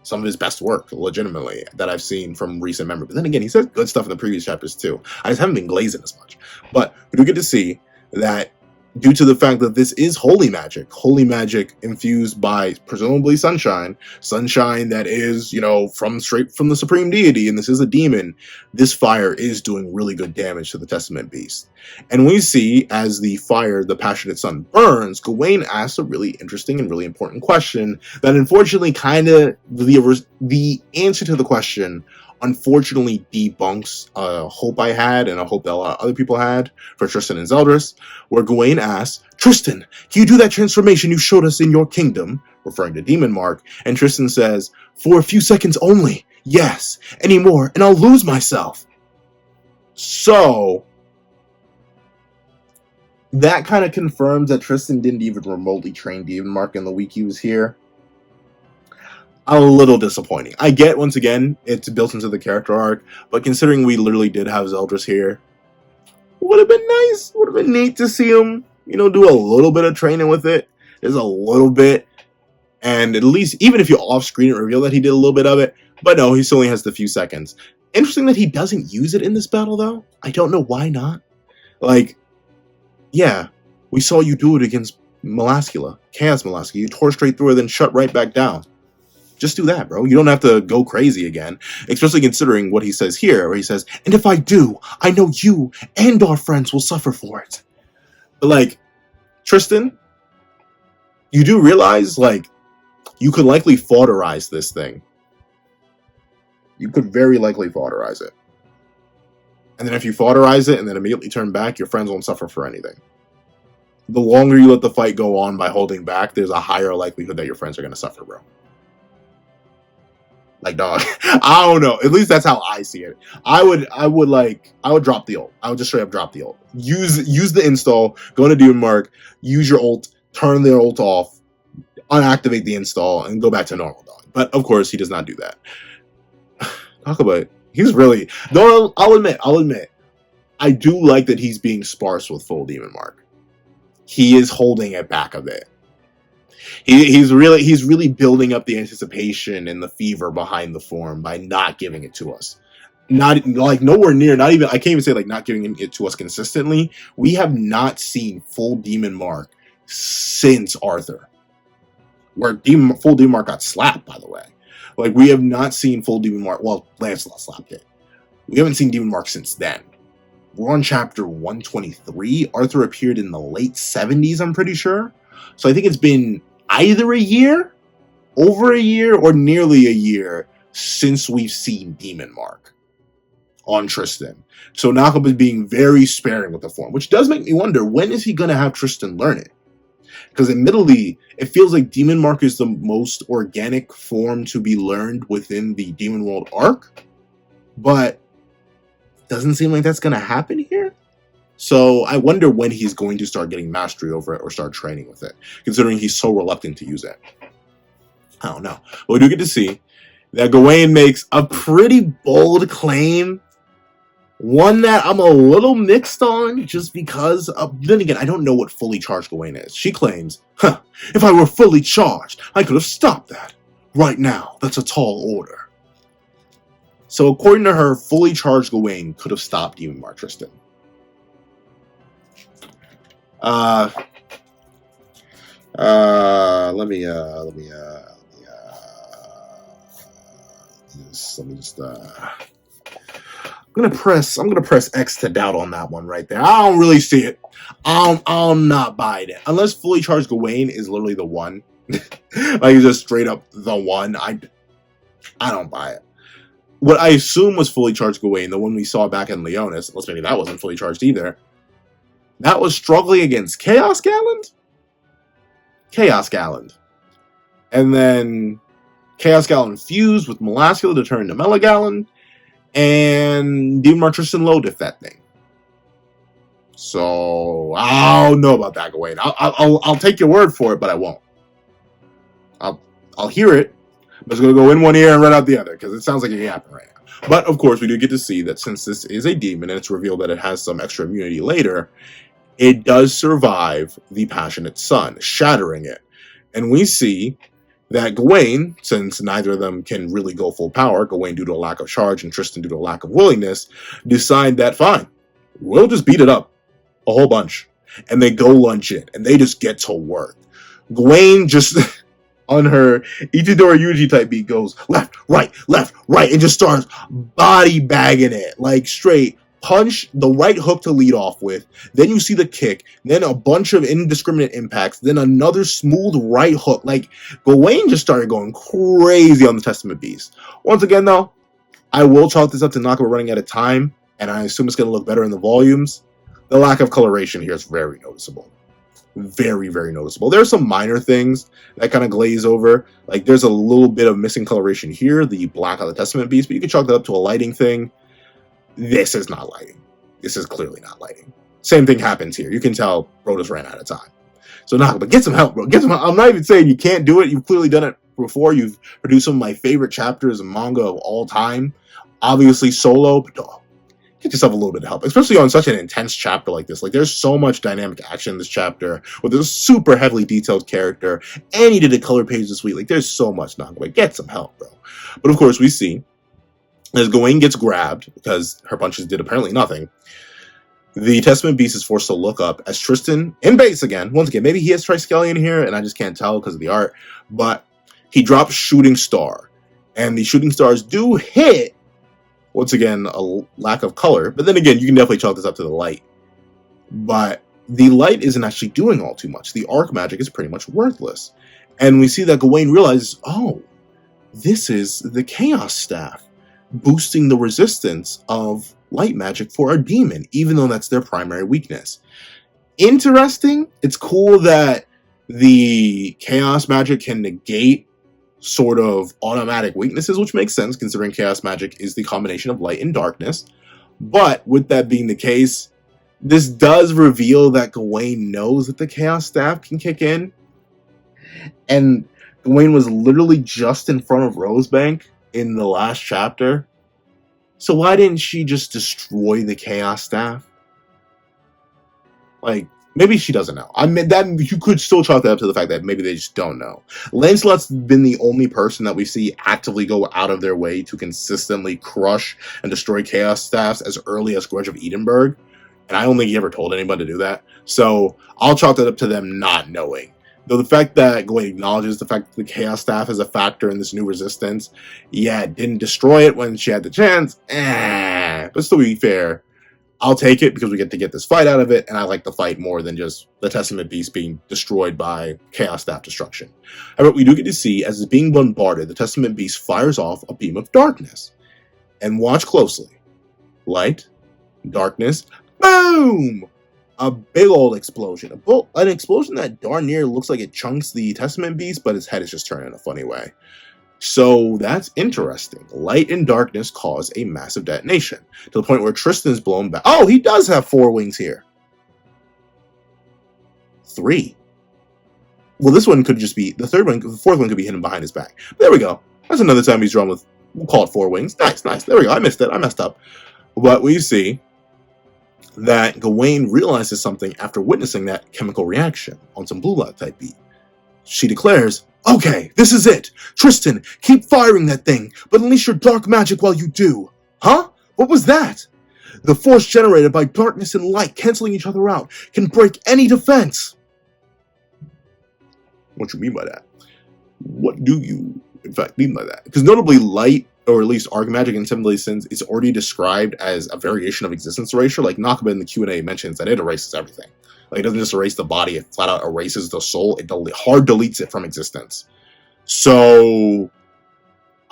some of his best work, legitimately, that I've seen from recent memory. But then again, he said good stuff in the previous chapters too. I just haven't been glazing as much. But we do get to see that due to the fact that this is holy magic infused by presumably sunshine that is, from straight from the supreme deity, and this is a demon. This fire is doing really good damage to the Testament beast. And we see as the fire, the passionate sun, burns, Gawain asks a really interesting and really important question that unfortunately kind of the answer to the question unfortunately debunks a hope I had and a hope that a lot of other people had for Tristan and Zeldris, where Gawain asks, Tristan, can you do that transformation you showed us in your kingdom? Referring to Demon Mark. And Tristan says, for a few seconds only. Yes, any more, and I'll lose myself. So, that kind of confirms that Tristan didn't even remotely train Demon Mark in the week he was here. A little disappointing. I get, once again, it's built into the character arc, but considering we literally did have Zeldris here, would have been nice. Would have been neat to see him, do a little bit of training with it. There's a little bit. And at least, even if you off-screen it, reveal that he did a little bit of it. But no, he still only has the few seconds. Interesting that he doesn't use it in this battle, though. I don't know why not. Yeah, we saw you do it against Melascula. Chaos Melascula. You tore straight through her, then shut right back down. Just do that, bro. You don't have to go crazy again. Especially considering what he says here, where he says, and if I do, I know you and our friends will suffer for it. But, Tristan, you do realize, you could likely foderize this thing. You could very likely foderize it. And then if you foderize it and then immediately turn back, your friends won't suffer for anything. The longer you let the fight go on by holding back, there's a higher likelihood that your friends are going to suffer, bro. Dog, I don't know. At least that's how I see it. I would drop the ult. I would just straight up drop the ult. Use the install, go into Demon Mark, use your ult, turn the ult off, unactivate the install, and go back to normal, dog. But of course, he does not do that. Talk about it. He's really... No, I'll admit. I do like that he's being sparse with full Demon Mark. He is holding it back a bit. He's really building up the anticipation and the fever behind the form by not giving it to us. Not nowhere near, not even, I can't even say not giving it to us consistently. We have not seen full Demon Mark since Arthur, where full Demon Mark got slapped, by the way. We have not seen full Demon Mark. Well, Lancelot slapped it. We haven't seen Demon Mark since then. We're on chapter 123. Arthur appeared in the late 70s, I'm pretty sure. So I think it's been either a year, over a year, or nearly a year since we've seen Demon Mark on Tristan. So Nakab is being very sparing with the form, which does make me wonder, when is he going to have Tristan learn it? Because admittedly, it feels like Demon Mark is the most organic form to be learned within the Demon World arc, but it doesn't seem like that's going to happen here. So I wonder when he's going to start getting mastery over it or start training with it, considering he's so reluctant to use it. I don't know. But we do get to see that Gawain makes a pretty bold claim. One that I'm a little mixed on, just because then again, I don't know what fully charged Gawain is. She claims, if I were fully charged, I could have stopped that. Right now, that's a tall order. So according to her, fully charged Gawain could have stopped Demon Mark Tristan. Let me just I'm gonna press X to doubt on that one right there. I don't really see it. I'm not buying it. Unless fully charged Gawain is literally the one. Just straight up the one. I don't buy it. What I assume was fully charged Gawain, the one we saw back in Leonis, unless maybe that wasn't fully charged either. That was struggling against Chaos Galland? Chaos Galland. And then Chaos Galland fused with Melascula to turn into Melagalland. And Demon Mark Tristan low diff that thing. So, I don't know about that, Gawain. I'll take your word for it, but I won't. I'll hear it, but it's going to go in one ear and right out the other, because it sounds like it happened right now. But, of course, we do get to see that since this is a demon, and it's revealed that it has some extra immunity later, it does survive the Passionate Sun, shattering it. And we see that Gawain, since neither of them can really go full power, Gawain due to a lack of charge and Tristan due to a lack of willingness, decide that, fine, we'll just beat it up a whole bunch. and they go lunge in, and they just get to work. Gawain just on her Itadori Yuji type beat goes left, right, and just starts body bagging it like straight. Punch the right hook to lead off with, then you see the kick, then a bunch of indiscriminate impacts, then another smooth right hook. Like, Gawain just started going crazy on the Testament Beast. Once again, though, I will chalk this up to Nakaba running out of time, and I assume it's going to look better in the volumes. The lack of coloration here is very noticeable. Very, very noticeable. There are some minor things that kind of glaze over. Like, there's a little bit of missing coloration here, the black on the Testament Beast, but you can chalk that up to a lighting thing. This is not lighting. This is clearly not lighting. Same thing happens here. You can tell bro just ran out of time. So Nakaba, get some help, bro. Get some help. I'm not even saying you can't do it. You've clearly done it before. You've produced some of my favorite chapters in manga of all time. Obviously solo, but get yourself a little bit of help, especially on such an intense chapter like this. Like, there's so much dynamic action in this chapter with a super heavily detailed character, and you did a color page this week. Like, there's so much. Nakaba, get some help, bro. But of course, we see as Gawain gets grabbed, because her punches did apparently nothing, the Testament Beast is forced to look up as Tristan, in base again. Once again, maybe he has Triskelion here, and I just can't tell because of the art, but he drops Shooting Star, and the Shooting Stars do hit. Once again, a lack of color, but then again, you can definitely chalk this up to the light. But the light isn't actually doing all too much. The arc magic is pretty much worthless. And we see that Gawain realizes, oh, this is the Chaos Staff, boosting the resistance of light magic for a demon, even though that's their primary weakness. Interesting. It's cool that the chaos magic can negate sort of automatic weaknesses, which makes sense considering chaos magic is the combination of light and darkness. But with that being the case, this does reveal that Gawain knows that the Chaos Staff can kick in. And Gawain was literally just in front of Rosebank in the last chapter. So why didn't she just destroy the Chaos Staff? Like, maybe she doesn't know. I mean, that you could still chalk that up to the fact that maybe they just don't know. Lancelot's been the only person that we see actively go out of their way to consistently crush and destroy Chaos Staffs as early as Grudge of Edinburgh. And I don't think he ever told anybody to do that. So I'll chalk that up to them not knowing. Though the fact that Gawain acknowledges the fact that the Chaos Staff is a factor in this new resistance, yeah, didn't destroy it when she had the chance, but still, to be fair, I'll take it because we get to get this fight out of it, and I like the fight more than just the Testament Beast being destroyed by Chaos Staff destruction. However, we do get to see, as it's being bombarded, the Testament Beast fires off a beam of darkness. And watch closely. Light, darkness, boom! A big old explosion. An explosion that darn near looks like it chunks the Testament Beast, but its head is just turning in a funny way. So that's interesting. Light and darkness cause a massive detonation to the point where Tristan is blown back. Oh, he does have 4 wings here. 3. Well, this one could just be the 4th one could be hidden behind his back. But there we go. That's another time he's drawn with, we'll call it 4 wings. Nice. There we go. I missed it. I messed up. But we see that Gawain realizes something after witnessing that chemical reaction on some blue light type beat. She declares, "Okay, this is it. Tristan, keep firing that thing, but unleash your dark magic while you do." Huh? What was that? The force generated by darkness and light canceling each other out can break any defense. What do you mean by that? What do you, in fact, mean by that? Because notably, light, or at least arc magic in Seven Deadly Sins, is already described as a variation of existence erasure. Like Nakaba in the Q&A mentions that it erases everything. Like, it doesn't just erase the body, it flat out erases the soul. It hard deletes it from existence. So,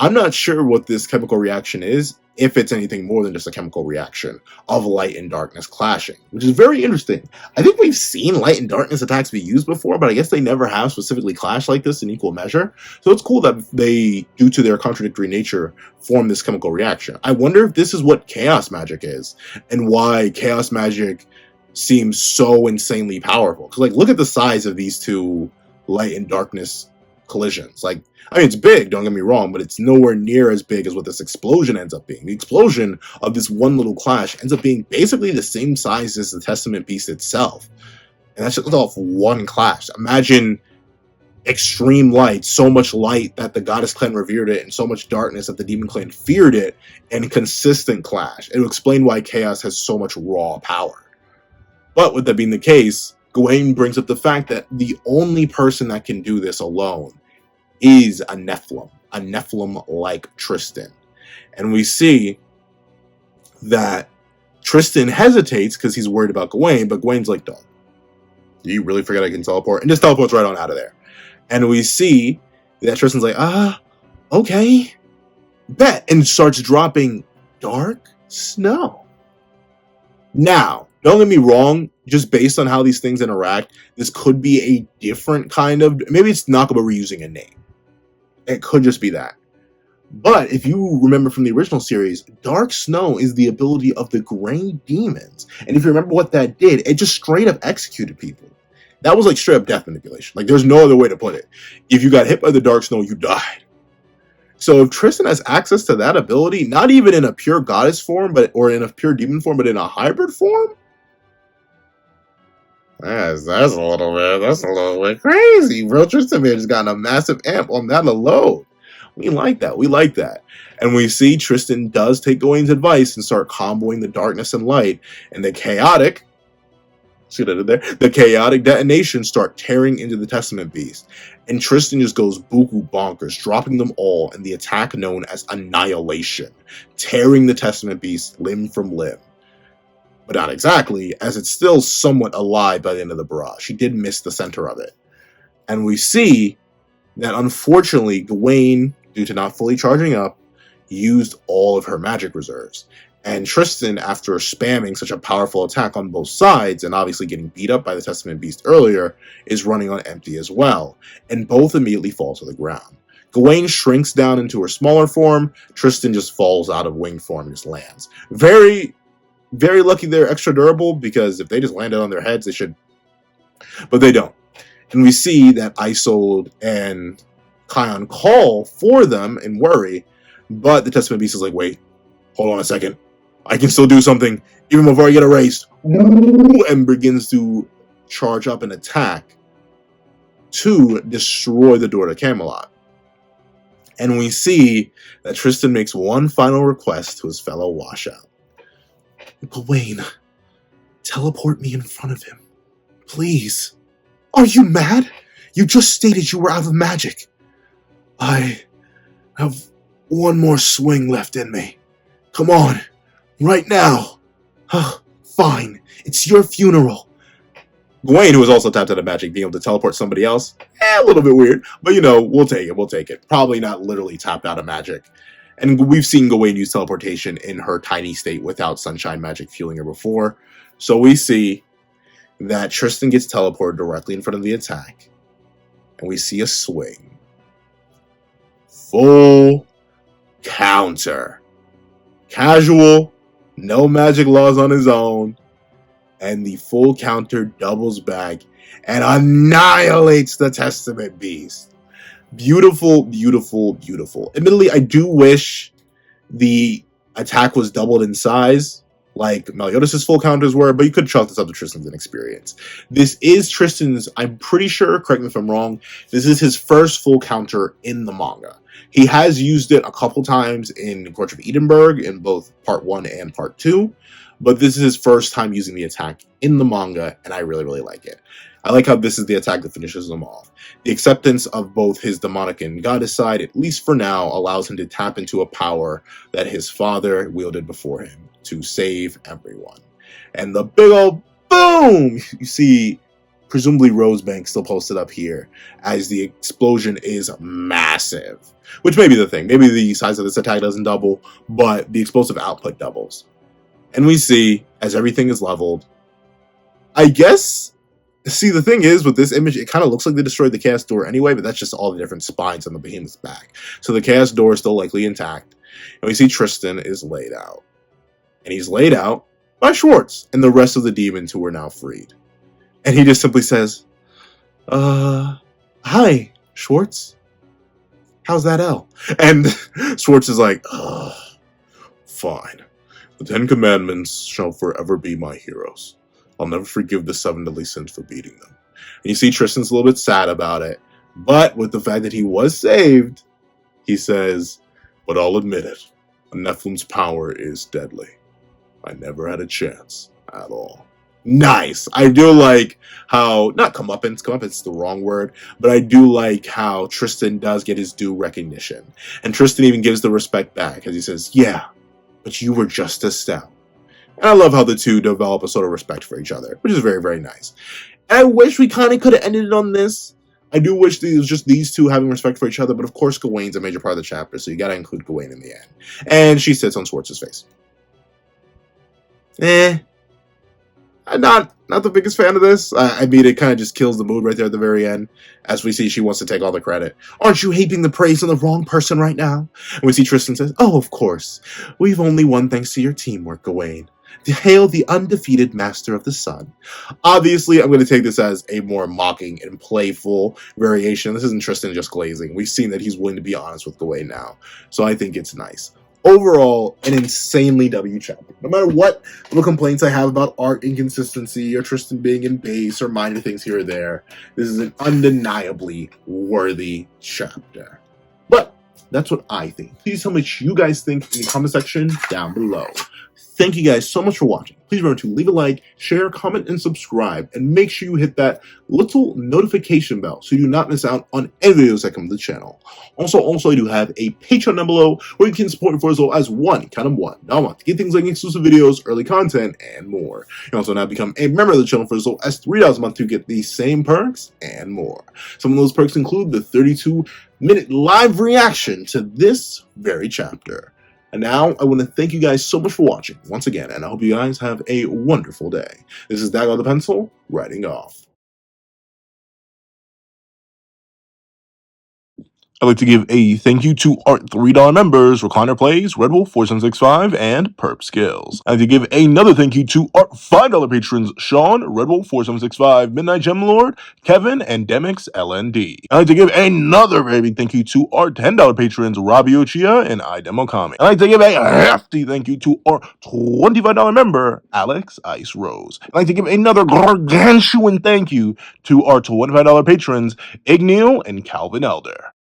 I'm not sure what this chemical reaction is, if it's anything more than just a chemical reaction of light and darkness clashing, which is very interesting. I think we've seen light and darkness attacks be used before, but I guess they never have specifically clashed like this in equal measure. So it's cool that they, due to their contradictory nature, form this chemical reaction. I wonder if this is what chaos magic is, and why chaos magic seems so insanely powerful. Because, like, look at the size of these two light and darkness collisions. Like, I mean, it's big, don't get me wrong, but it's nowhere near as big as what this explosion ends up being. The explosion of this one little clash ends up being basically the same size as the Testament Beast itself. And that's just off one clash. Imagine extreme light, so much light that the Goddess Clan revered it, and so much darkness that the Demon Clan feared it, and consistent clash. It would explain why Chaos has so much raw power. But with that being the case, Gawain brings up the fact that the only person that can do this alone is a Nephilim like Tristan. And we see that Tristan hesitates because he's worried about Gawain, but Gawain's like, dog, do you really forget I can teleport? And just teleports right on out of there. And we see that Tristan's like, okay, bet, and starts dropping dark snow. Now, don't get me wrong, just based on how these things interact, this could be a different kind of, maybe it's Nakaba reusing a name. It could just be that. But if you remember from the original series, Dark Snow is the ability of the Grey Demons. And if you remember what that did, it just straight up executed people. That was like straight up death manipulation. Like, there's no other way to put it. If you got hit by the Dark Snow, you died. So if Tristan has access to that ability, not even in a pure goddess form, or in a pure demon form, but in a hybrid form, that's a little bit crazy, bro. Tristan has gotten a massive amp on that alone. We like that. We like that. And we see Tristan does take Gawain's advice and start comboing the darkness and light, and the chaotic, see what I did there? The chaotic detonations start tearing into the Testament Beast. And Tristan just goes buku bonkers, dropping them all in the attack known as Annihilation, tearing the Testament Beast limb from limb. But not exactly, as it's still somewhat alive by the end of the barrage. She did miss the center of it. And we see that unfortunately Gawain, due to not fully charging up, used all of her magic reserves. And Tristan, after spamming such a powerful attack on both sides, and obviously getting beat up by the Testament Beast earlier, is running on empty as well. And both immediately fall to the ground. Gawain shrinks down into her smaller form. Tristan just falls out of winged form and just lands. Very, very lucky they're extra durable, because if they just landed on their heads, they should. But they don't. And we see that Isolde and Kion call for them and worry, but the Testament Beast is like, wait, hold on a second. I can still do something, even before I get erased. And begins to charge up an attack to destroy the door to Camelot. And we see that Tristan makes one final request to his fellow washout. Gawain, teleport me in front of him. Please. Are you mad? You just stated you were out of magic. I have one more swing left in me. Come on, right now. Fine, it's your funeral. Gawain, who was also tapped out of magic, being able to teleport somebody else, a little bit weird, but we'll take it. Probably not literally tapped out of magic. And we've seen Gawain use teleportation in her tiny state without sunshine magic fueling her before. So we see that Tristan gets teleported directly in front of the attack. And we see a swing. Full counter. Casual, no magic laws on his own. And the full counter doubles back and annihilates the Testament Beast. Beautiful, beautiful, beautiful. Admittedly, I do wish the attack was doubled in size, like Meliodas' full counters were, but you could chalk this up to Tristan's inexperience. This is Tristan's, I'm pretty sure, correct me if I'm wrong, this is his first full counter in the manga. He has used it a couple times in Court of Edinburgh in both Part 1 and Part 2, but this is his first time using the attack in the manga, and I really, really like it. I like how this is the attack that finishes him off. The acceptance of both his demonic and goddess side, at least for now, allows him to tap into a power that his father wielded before him to save everyone. And the big old boom! You see, presumably Rosebank still posted up here, as the explosion is massive. Which may be the thing. Maybe the size of this attack doesn't double, but the explosive output doubles. And we see, as everything is leveled, I guess, see, the thing is, with this image, it kind of looks like they destroyed the chaos door anyway, but that's just all the different spines on the behemoth's back. So the chaos door is still likely intact. And we see Tristan is laid out. And he's laid out by Schwartz and the rest of the demons who are now freed. And he just simply says, hi, Schwartz. How's that L? And Schwartz is like, fine. The 10 Commandments shall forever be my heroes. I'll never forgive the 7 deadly sins for beating them. And you see Tristan's a little bit sad about it. But with the fact that he was saved, he says, but I'll admit it. A Nephilim's power is deadly. I never had a chance at all. nice. I do like how, not comeuppance is the wrong word, but I do like how Tristan does get his due recognition. And Tristan even gives the respect back as he says, yeah, but you were just as stout. And I love how the two develop a sort of respect for each other, which is very, very nice. And I wish we kind of could have ended it on this. I do wish it was just these two having respect for each other, but of course Gawain's a major part of the chapter, so you gotta include Gawain in the end. And she sits on Schwartz's face. I'm not the biggest fan of this. I mean, it kind of just kills the mood right there at the very end. As we see, she wants to take all the credit. Aren't you heaping the praise on the wrong person right now? And we see Tristan says, oh, of course. We've only won thanks to your teamwork, Gawain. To hail the undefeated master of the sun. Obviously, I'm going to take this as a more mocking and playful variation. This isn't Tristan just glazing. We've seen that he's willing to be honest with Gawain now. So I think it's nice. Overall, an insanely W chapter. No matter what little complaints I have about art inconsistency or Tristan being in base or minor things here or there, this is an undeniably worthy chapter. But that's what I think. Please tell me what you guys think in the comment section down below. Thank you guys so much for watching. Please remember to leave a like, share, comment, and subscribe. And make sure you hit that little notification bell so you do not miss out on any videos that come to the channel. Also, I do have a Patreon down below where you can support me for as low as $1 a month to get things like exclusive videos, early content, and more. You can also now become a member of the channel for as low as $3 a month to get these same perks and more. Some of those perks include the 32-minute live reaction to this very chapter. And now, I want to thank you guys so much for watching once again, and I hope you guys have a wonderful day. This is Dago the Pencil, writing off. I'd like to give a thank you to Art $3 members, Recliner Plays, Red Wolf 4765, and Perp Skills. I'd like to give another thank you to Art $5 patrons, Sean, Red Wolf 4765, Midnight Gem Lord, Kevin, and Demix LND. I'd like to give another very big thank you to Art $10 patrons, Robbie Ochia and iDemoKami. I'd like to give a hefty thank you to our $25 member, Alex Ice Rose. I'd like to give another gargantuan thank you to our $25 patrons, Igneel and Calvin Elder.